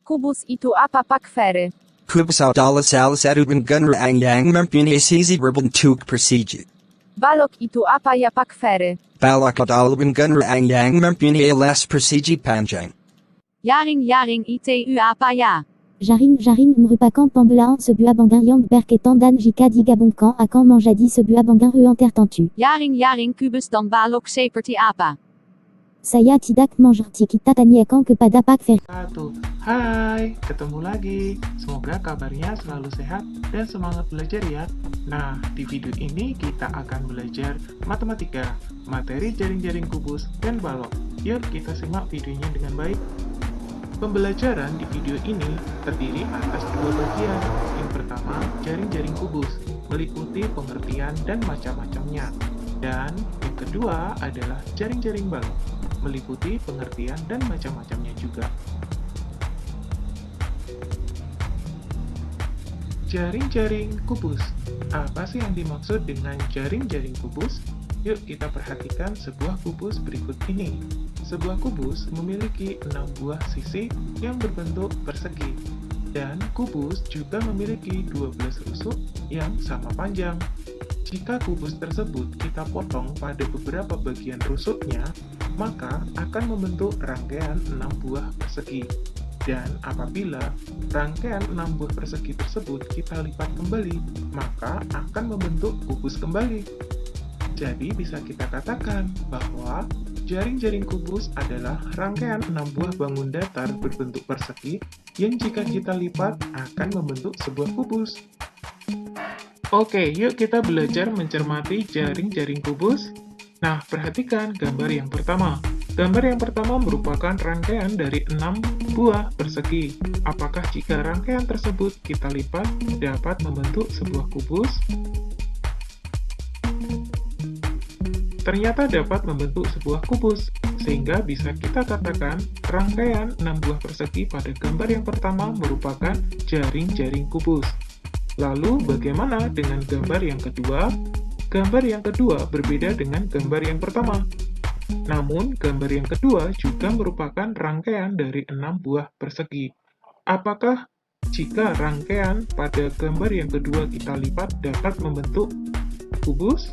Kubus itu apa Pak Ferry? Kubus adalah salah satu gunner yang mempunyai sisi berbentuk persegi. Balok itu apa ya Pak Ferry? Balok adalah gunner yang mempunyai les persegi panjang. Jaring itu apa ya? Jaring merupakan pembelahan sebuah bangin yang berkaitan dan jika digabungkan akan menjadi sebuah bangin yang tertentu. Jaring kubus dan balok seperti apa? Saya tidak mengerti, kita tanyakan kepada Pak Ferry. Hai, ketemu lagi. Semoga kabarnya selalu sehat dan semangat belajar ya. Nah, di video ini kita akan belajar matematika, materi jaring-jaring kubus dan balok. Yuk kita simak videonya dengan baik. Pembelajaran di video ini terdiri atas dua bagian. Yang pertama, jaring-jaring kubus, meliputi pengertian dan macam-macamnya. Dan yang kedua adalah jaring-jaring balok, meliputi pengertian dan macam-macamnya juga. Jaring-jaring kubus. Apa sih yang dimaksud dengan jaring-jaring kubus? Yuk kita perhatikan sebuah kubus berikut ini. Sebuah kubus memiliki 6 buah sisi yang berbentuk persegi. Dan kubus juga memiliki 12 rusuk yang sama panjang. Jika kubus tersebut kita potong pada beberapa bagian rusuknya, maka akan membentuk rangkaian 6 buah persegi. Dan apabila rangkaian 6 buah persegi tersebut kita lipat kembali, maka akan membentuk kubus kembali. Jadi bisa kita katakan bahwa jaring-jaring kubus adalah rangkaian 6 buah bangun datar berbentuk persegi yang jika kita lipat akan membentuk sebuah kubus. Oke, yuk kita belajar mencermati jaring-jaring kubus. Nah, perhatikan gambar yang pertama. Gambar yang pertama merupakan rangkaian dari 6 buah persegi. Apakah jika rangkaian tersebut kita lipat dapat membentuk sebuah kubus? Ternyata dapat membentuk sebuah kubus, sehingga bisa kita katakan rangkaian 6 buah persegi pada gambar yang pertama merupakan jaring-jaring kubus. Lalu bagaimana dengan gambar yang kedua? Gambar yang kedua berbeda dengan gambar yang pertama. Namun, gambar yang kedua juga merupakan rangkaian dari 6 buah persegi. Apakah jika rangkaian pada gambar yang kedua kita lipat dapat membentuk kubus?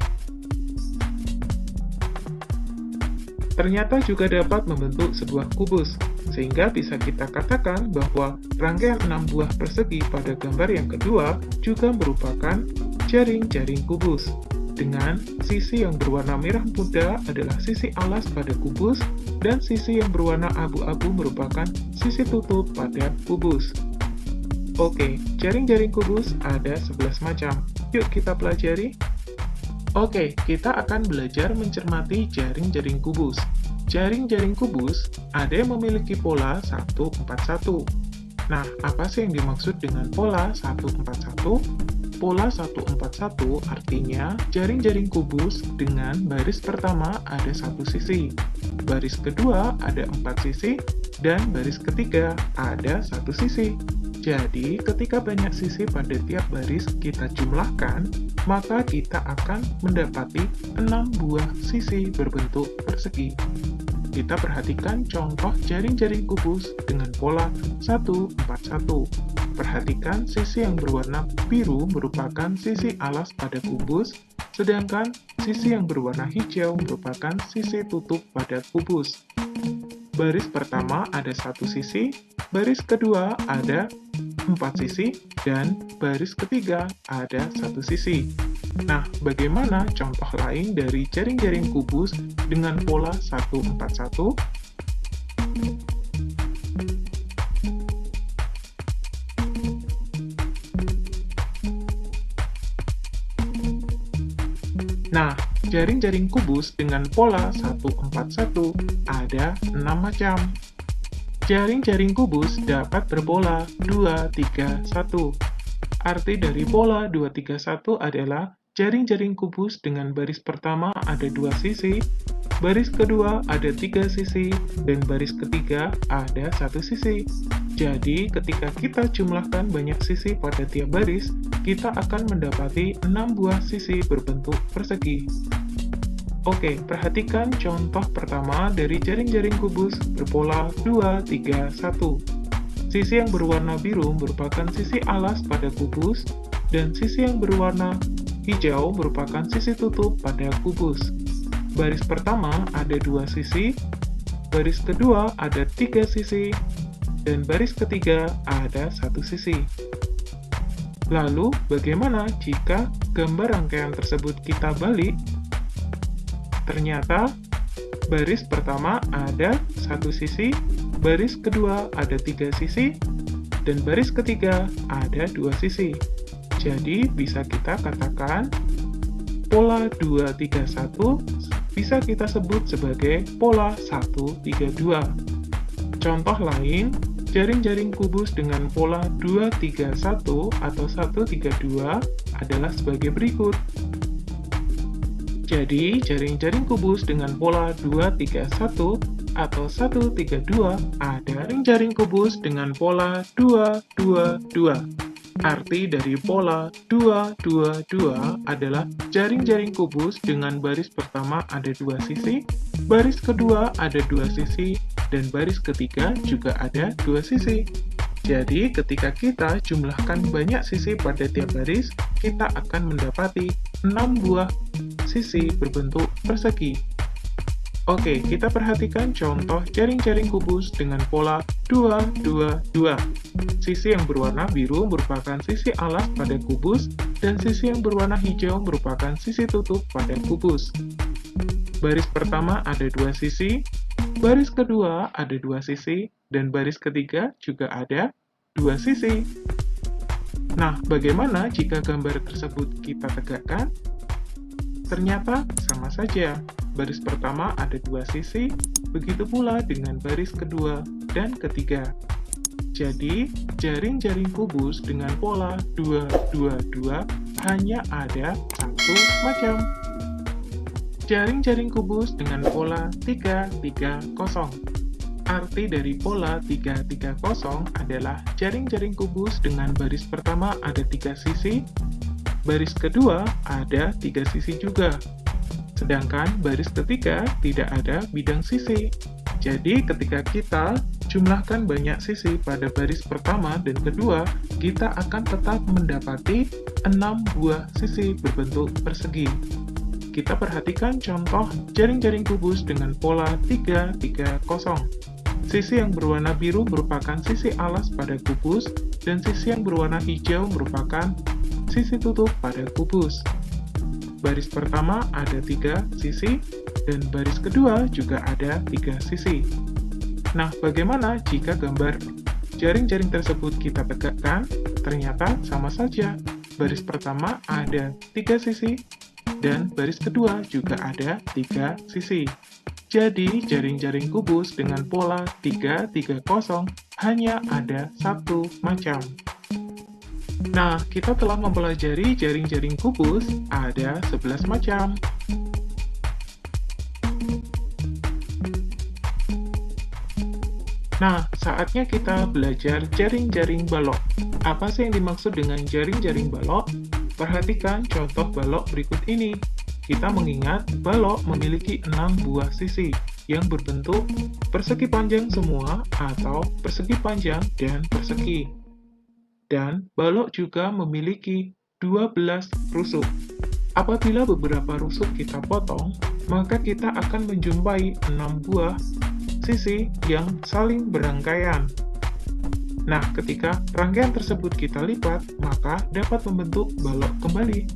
Ternyata juga dapat membentuk sebuah kubus, sehingga bisa kita katakan bahwa rangkaian 6 buah persegi pada gambar yang kedua juga merupakan jaring-jaring kubus. Dengan sisi yang berwarna merah muda adalah sisi alas pada kubus, dan sisi yang berwarna abu-abu merupakan sisi tutup pada kubus. Oke, jaring-jaring kubus ada 11 macam. Yuk kita pelajari. Oke, kita akan belajar mencermati jaring-jaring kubus. Jaring-jaring kubus ada yang memiliki pola 141. Nah, apa sih yang dimaksud dengan pola 141? Pola 141 artinya jaring-jaring kubus dengan baris pertama ada 1 sisi, baris kedua ada 4 sisi, dan baris ketiga ada 1 sisi. Jadi, ketika banyak sisi pada tiap baris kita jumlahkan, maka kita akan mendapati 6 buah sisi berbentuk persegi. Kita perhatikan contoh jaring-jaring kubus dengan pola 141. Perhatikan sisi yang berwarna biru merupakan sisi alas pada kubus, sedangkan sisi yang berwarna hijau merupakan sisi tutup pada kubus. Baris pertama ada 1 sisi, baris kedua ada 4 sisi, dan baris ketiga ada 1 sisi. Nah, bagaimana contoh lain dari jaring-jaring kubus dengan pola 141? Nah, jaring-jaring kubus dengan pola 141 ada 6 macam. Jaring-jaring kubus dapat berpola 2, 3, 1. Arti dari pola 2, 3, 1 adalah jaring-jaring kubus dengan baris pertama ada 2 sisi, baris kedua ada 3 sisi, dan baris ketiga ada 1 sisi. Jadi, ketika kita jumlahkan banyak sisi pada tiap baris, kita akan mendapati 6 buah sisi berbentuk persegi. Oke, perhatikan contoh pertama dari jaring-jaring kubus berpola 2, 3, 1. Sisi yang berwarna biru merupakan sisi alas pada kubus, dan sisi yang berwarna hijau merupakan sisi tutup pada kubus. Baris pertama ada 2 sisi, baris kedua ada 3 sisi, dan baris ketiga ada 1 sisi. Lalu, bagaimana jika gambar rangkaian tersebut kita balik? Ternyata, baris pertama ada 1 sisi, baris kedua ada 3 sisi, dan baris ketiga ada 2 sisi. Jadi, bisa kita katakan pola 231 bisa kita sebut sebagai pola 132. Contoh lain, jaring-jaring kubus dengan pola 231 atau 132 adalah sebagai berikut. Jadi, jaring-jaring kubus dengan pola 231 atau 132 ada jaring kubus dengan pola 222. Arti dari pola 222 adalah jaring-jaring kubus dengan baris pertama ada 2 sisi, baris kedua ada 2 sisi, dan baris ketiga juga ada 2 sisi. Jadi, ketika kita jumlahkan banyak sisi pada tiap baris, kita akan mendapati 6 buah sisi berbentuk persegi. Oke, kita perhatikan contoh jaring-jaring kubus dengan pola 222. Sisi yang berwarna biru merupakan sisi alas pada kubus, dan sisi yang berwarna hijau merupakan sisi tutup pada kubus. Baris pertama ada 2 sisi, baris kedua ada 2 sisi, dan baris ketiga juga ada 2 sisi. Nah, bagaimana jika gambar tersebut kita tegakkan? Ternyata sama saja. Baris pertama ada 2 sisi, begitu pula dengan baris kedua dan ketiga. Jadi, jaring-jaring kubus dengan pola 222 hanya ada 1 macam. Jaring-jaring kubus dengan pola 330. Arti dari pola 330 adalah jaring-jaring kubus dengan baris pertama ada 3 sisi, baris kedua ada 3 sisi juga. Sedangkan baris ketiga tidak ada bidang sisi. Jadi ketika kita jumlahkan banyak sisi pada baris pertama dan kedua, kita akan tetap mendapati 6 buah sisi berbentuk persegi. Kita perhatikan contoh jaring-jaring kubus dengan pola 330. Sisi yang berwarna biru merupakan sisi alas pada kubus, dan sisi yang berwarna hijau merupakan sisi tutup pada kubus. Baris pertama ada 3 sisi, dan baris kedua juga ada 3 sisi. Nah, bagaimana jika gambar jaring-jaring tersebut kita tegakkan? Ternyata sama saja. Baris pertama ada 3 sisi, dan baris kedua juga ada 3 sisi. Jadi, jaring-jaring kubus dengan pola 330 hanya ada 1 macam. Nah, kita telah mempelajari jaring-jaring kubus ada 11 macam. Nah, saatnya kita belajar jaring-jaring balok. Apa sih yang dimaksud dengan jaring-jaring balok? Perhatikan contoh balok berikut ini. Kita mengingat balok memiliki 6 buah sisi yang berbentuk persegi panjang semua atau persegi panjang dan persegi. Dan balok juga memiliki 12 rusuk. Apabila beberapa rusuk kita potong, maka kita akan menjumpai 6 buah sisi yang saling berangkaian. Nah, ketika rangkaian tersebut kita lipat, maka dapat membentuk balok kembali.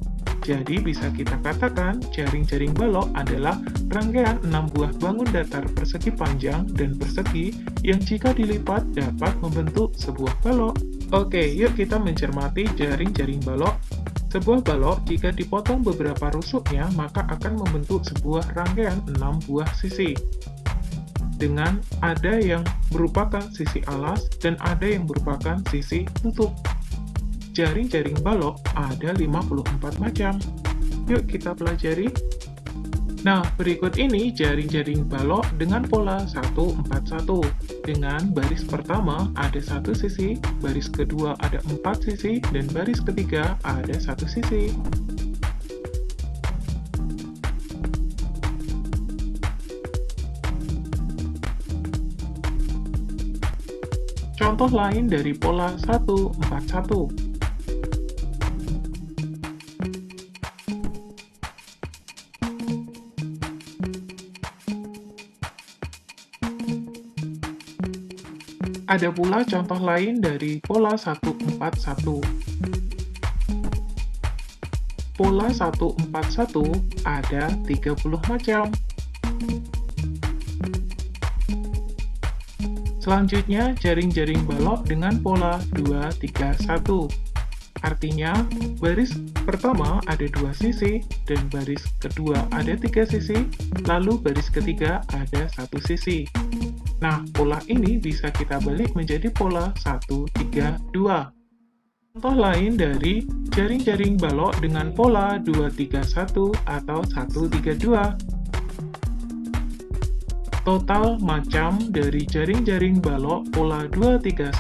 Jadi, bisa kita katakan jaring-jaring balok adalah rangkaian 6 buah bangun datar persegi panjang dan persegi yang jika dilipat dapat membentuk sebuah balok. Oke, yuk kita mencermati jaring-jaring balok. Sebuah balok jika dipotong beberapa rusuknya, maka akan membentuk sebuah rangkaian 6 buah sisi. Dengan ada yang merupakan sisi alas dan ada yang merupakan sisi tutup. Jaring-jaring balok ada 54 macam. Yuk kita pelajari. Nah, berikut ini jaring-jaring balok dengan pola 141. Dengan baris pertama ada 1 sisi, baris kedua ada 4 sisi, dan baris ketiga ada 1 sisi. Contoh lain dari pola 141. Ada pula contoh lain dari pola 141. Pola 141 ada 30 macam. Selanjutnya, jaring-jaring balok dengan pola 231. Artinya, baris pertama ada 2 sisi, dan baris kedua ada 3 sisi, lalu baris ketiga ada 1 sisi. Nah, pola ini bisa kita balik menjadi pola 132. Contoh lain dari jaring-jaring balok dengan pola 231 atau 132. Total macam dari jaring-jaring balok pola 231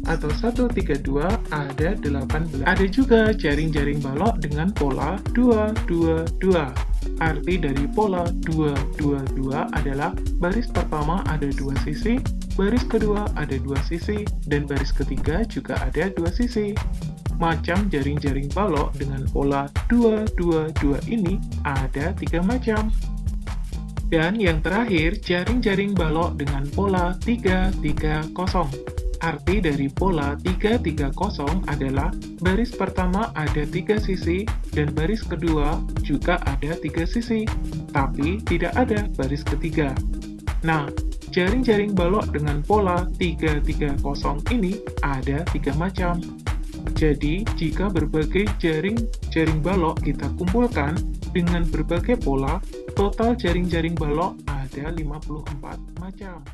atau 132 ada 18. Ada juga jaring-jaring balok dengan pola 222. Arti dari pola 222 adalah baris pertama ada 2 sisi, baris kedua ada 2 sisi, dan baris ketiga juga ada 2 sisi. Macam jaring-jaring balok dengan pola 222 ini ada 3 macam. Dan yang terakhir, jaring-jaring balok dengan pola 330. Arti dari pola 330 adalah baris pertama ada 3 sisi dan baris kedua juga ada 3 sisi, tapi tidak ada baris ketiga. Nah, jaring-jaring balok dengan pola 330 ini ada 3 macam. Jadi, jika berbagai jaring balok kita kumpulkan dengan berbagai pola, total jaring-jaring balok ada 54 macam.